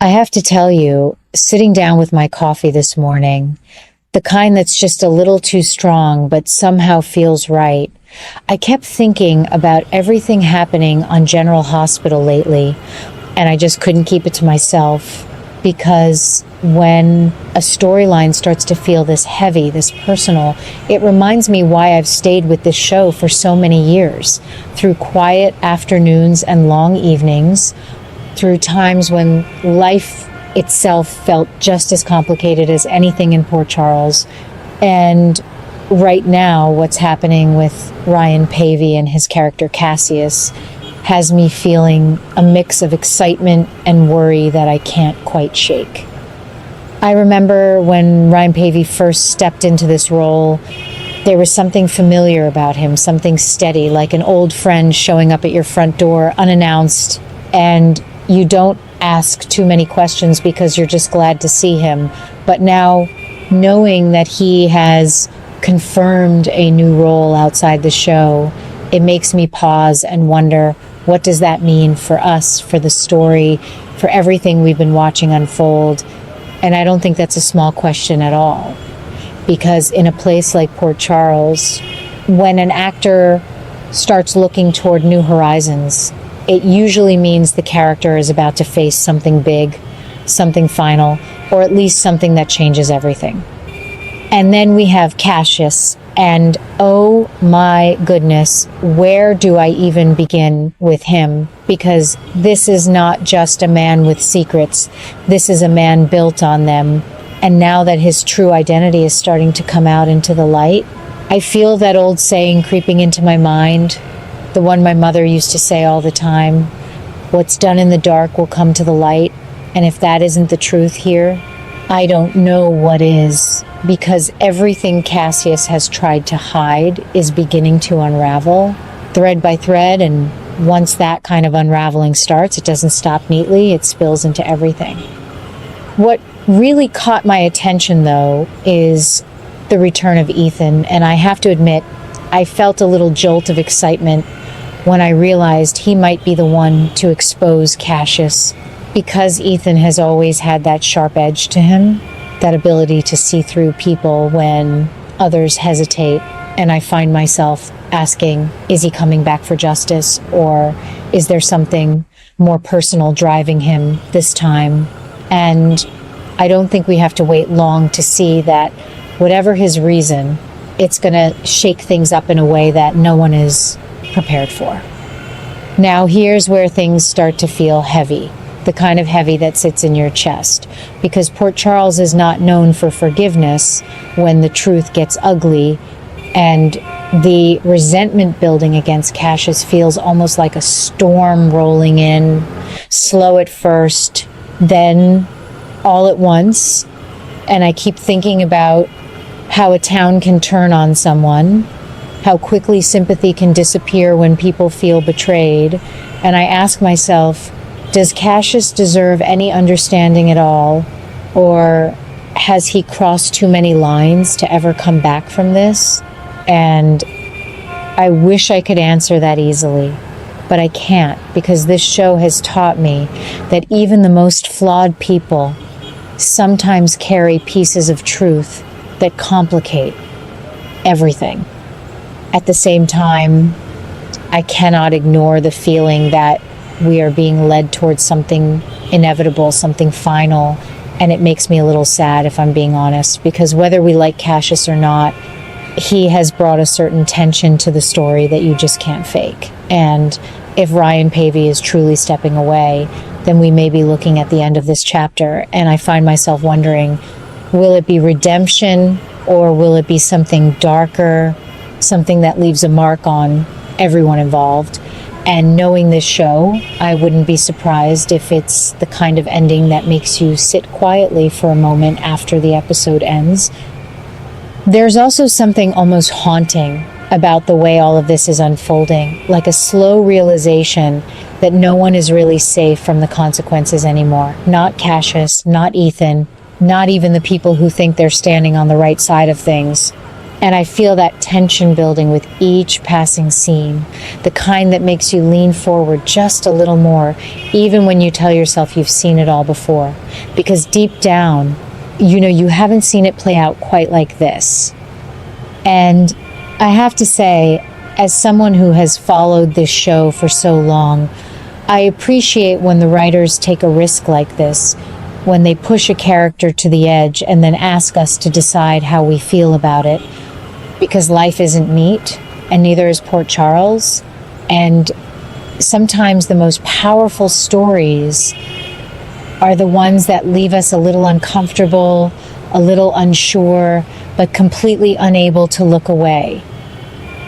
I have to tell you, sitting down with my coffee this morning, the kind that's just a little too strong but somehow feels right, I kept thinking about everything happening on General Hospital lately, and I just couldn't keep it to myself because when a storyline starts to feel this heavy, this personal, it reminds me why I've stayed with this show for so many years, through quiet afternoons and long evenings, through times when life itself felt just as complicated as anything in Port Charles. And right now, what's happening with Ryan Paevey and his character Cassius has me feeling a mix of excitement and worry that I can't quite shake. I remember when Ryan Paevey first stepped into this role, there was something familiar about him, something steady, like an old friend showing up at your front door unannounced, and you don't ask too many questions because you're just glad to see him. But now, knowing that he has confirmed a new role outside the show, it makes me pause and wonder, what does that mean for us, for the story, for everything we've been watching unfold? And I don't think that's a small question at all. Because in a place like Port Charles, when an actor starts looking toward new horizons, it usually means the character is about to face something big, something final, or at least something that changes everything. And then we have Cassius, and oh my goodness, where do I even begin with him? Because this is not just a man with secrets, this is a man built on them. And now that his true identity is starting to come out into the light, I feel that old saying creeping into my mind, the one my mother used to say all the time, what's done in the dark will come to the light. And if that isn't the truth here, I don't know what is, because everything Cassius has tried to hide is beginning to unravel, thread by thread, and once that kind of unraveling starts, it doesn't stop neatly, it spills into everything. What really caught my attention, though, is the return of Ethan, and I have to admit, I felt a little jolt of excitement when I realized he might be the one to expose Cassius, because Ethan has always had that sharp edge to him, that ability to see through people when others hesitate. And I find myself asking, is he coming back for justice, or is there something more personal driving him this time? And I don't think we have to wait long to see that whatever his reason, it's going to shake things up in a way that no one is prepared for. Now here's where things start to feel heavy, the kind of heavy that sits in your chest, because Port Charles is not known for forgiveness when the truth gets ugly, and the resentment building against Cassius feels almost like a storm rolling in, slow at first, then all at once. And I keep thinking about how a town can turn on someone, how quickly sympathy can disappear when people feel betrayed. And I ask myself, does Cassius deserve any understanding at all? Or has he crossed too many lines to ever come back from this? And I wish I could answer that easily, but I can't, because this show has taught me that even the most flawed people sometimes carry pieces of truth that complicate everything. At the same time, I cannot ignore the feeling that we are being led towards something inevitable, something final, and it makes me a little sad, if I'm being honest, because whether we like Cassius or not, he has brought a certain tension to the story that you just can't fake. And if Ryan Paevey is truly stepping away, then we may be looking at the end of this chapter, and I find myself wondering, will it be redemption, or will it be something darker, something that leaves a mark on everyone involved? And knowing this show, I wouldn't be surprised if it's the kind of ending that makes you sit quietly for a moment after the episode ends. There's also something almost haunting about the way all of this is unfolding, like a slow realization that no one is really safe from the consequences anymore. Not Cassius, not Ethan, not even the people who think they're standing on the right side of things. And I feel that tension building with each passing scene, the kind that makes you lean forward just a little more, even when you tell yourself you've seen it all before. Because deep down, you haven't seen it play out quite like this. And I have to say, as someone who has followed this show for so long, I appreciate when the writers take a risk like this, when they push a character to the edge and then ask us to decide how we feel about it. Because life isn't neat, and neither is Port Charles. And sometimes the most powerful stories are the ones that leave us a little uncomfortable, a little unsure, but completely unable to look away.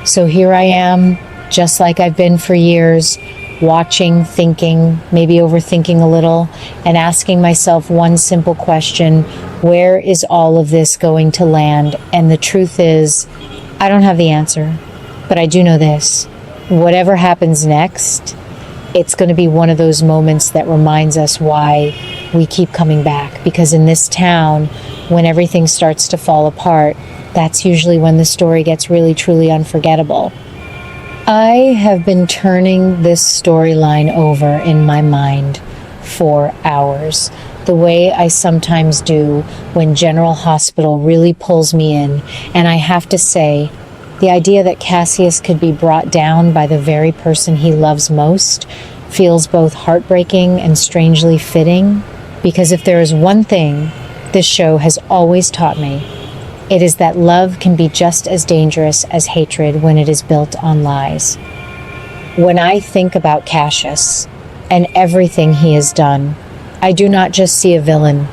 So here I am, just like I've been for years, watching, thinking, maybe overthinking a little, and asking myself one simple question: where is all of this going to land? And the truth is, I don't have the answer, but I do know this: whatever happens next, it's going to be one of those moments that reminds us why we keep coming back. Because in this town, when everything starts to fall apart, that's usually when the story gets really, truly unforgettable. I have been turning this storyline over in my mind for hours, the way I sometimes do when General Hospital really pulls me in. And I have to say, the idea that Cassius could be brought down by the very person he loves most feels both heartbreaking and strangely fitting. Because if there is one thing this show has always taught me, it is that love can be just as dangerous as hatred when it is built on lies. When I think about Cassius and everything he has done, I do not just see a villain.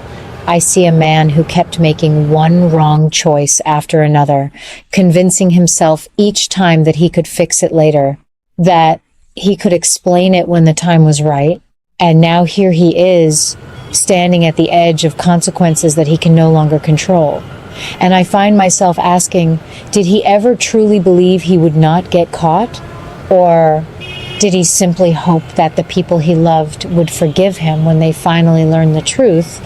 I see a man who kept making one wrong choice after another, convincing himself each time that he could fix it later, that he could explain it when the time was right. And now here he is, standing at the edge of consequences that he can no longer control. And I find myself asking, did he ever truly believe he would not get caught? Or did he simply hope that the people he loved would forgive him when they finally learned the truth?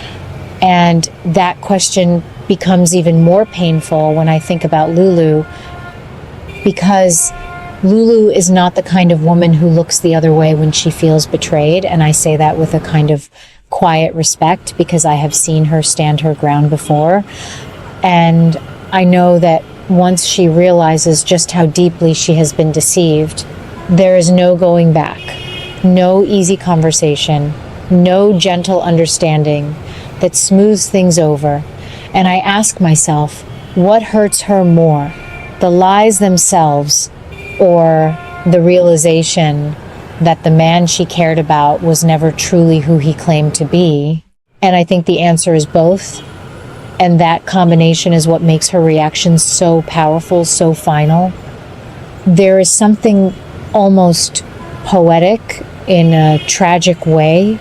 And that question becomes even more painful when I think about Lulu, because Lulu is not the kind of woman who looks the other way when she feels betrayed. And I say that with a kind of quiet respect, because I have seen her stand her ground before. And I know that once she realizes just how deeply she has been deceived, there is no going back, no easy conversation, no gentle understanding that smooths things over. And I ask myself, what hurts her more, the lies themselves, or the realization that the man she cared about was never truly who he claimed to be? And I think the answer is both. And that combination is what makes her reaction so powerful, so final. There is something almost poetic in a tragic way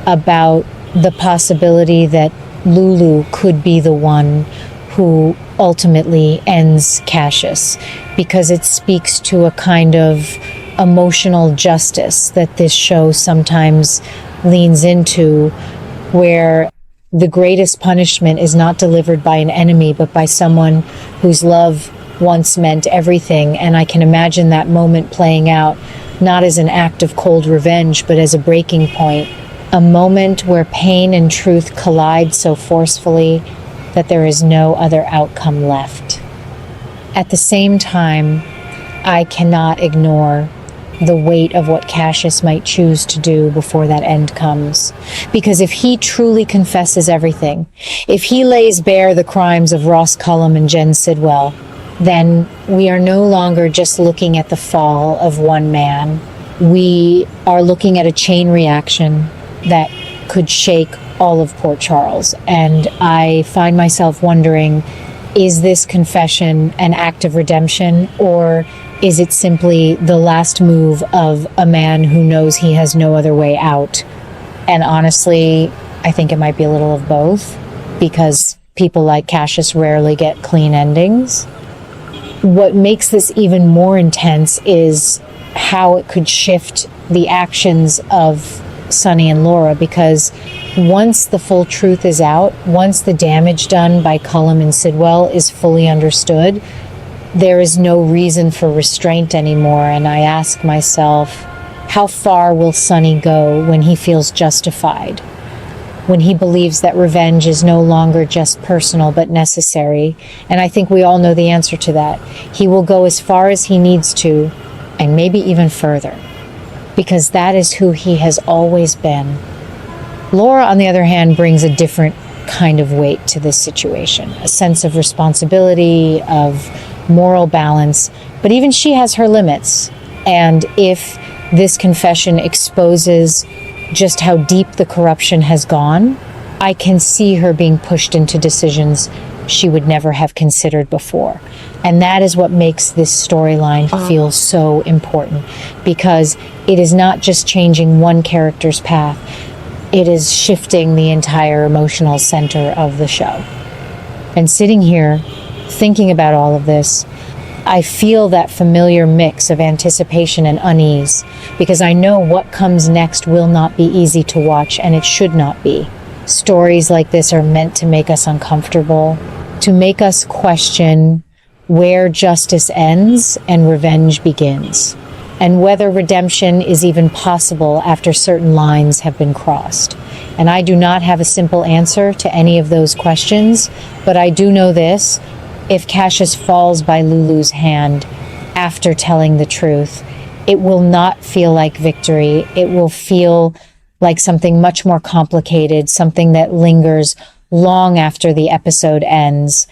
about the possibility that Lulu could be the one who ultimately ends Cassius, because it speaks to a kind of emotional justice that this show sometimes leans into, where the greatest punishment is not delivered by an enemy, but by someone whose love once meant everything. And I can imagine that moment playing out not as an act of cold revenge, but as a breaking point, a moment where pain and truth collide so forcefully that there is no other outcome left. At the same time, I cannot ignore the weight of what Cassius might choose to do before that end comes. Because if he truly confesses everything, if he lays bare the crimes of Ross Cullum and Jen Sidwell, then we are no longer just looking at the fall of one man. We are looking at a chain reaction that could shake all of Port Charles. And I find myself wondering, is this confession an act of redemption, or is it simply the last move of a man who knows he has no other way out? And honestly, I think it might be a little of both, because people like Cassius rarely get clean endings. What makes this even more intense is how it could shift the actions of Sonny and Laura, because once the full truth is out, once the damage done by Cullum and Sidwell is fully understood, there is no reason for restraint anymore, and I ask myself, how far will Sonny go when he feels justified? When he believes that revenge is no longer just personal but necessary? And I think we all know the answer to that. He will go as far as he needs to, and maybe even further, because that is who he has always been. Laura, on the other hand, brings a different kind of weight to this situation, a sense of responsibility, of moral balance, but even she has her limits. And if this confession exposes just how deep the corruption has gone, I can see her being pushed into decisions she would never have considered before. And that is what makes this storyline feel so important, because it is not just changing one character's path, it is shifting the entire emotional center of the show. And sitting here, thinking about all of this, I feel that familiar mix of anticipation and unease, because I know what comes next will not be easy to watch, and it should not be. Stories like this are meant to make us uncomfortable, to make us question where justice ends and revenge begins, and whether redemption is even possible after certain lines have been crossed. And I do not have a simple answer to any of those questions, but I do know this: if Cassius falls by Lulu's hand after telling the truth, it will not feel like victory. It will feel like something much more complicated, something that lingers long after the episode ends.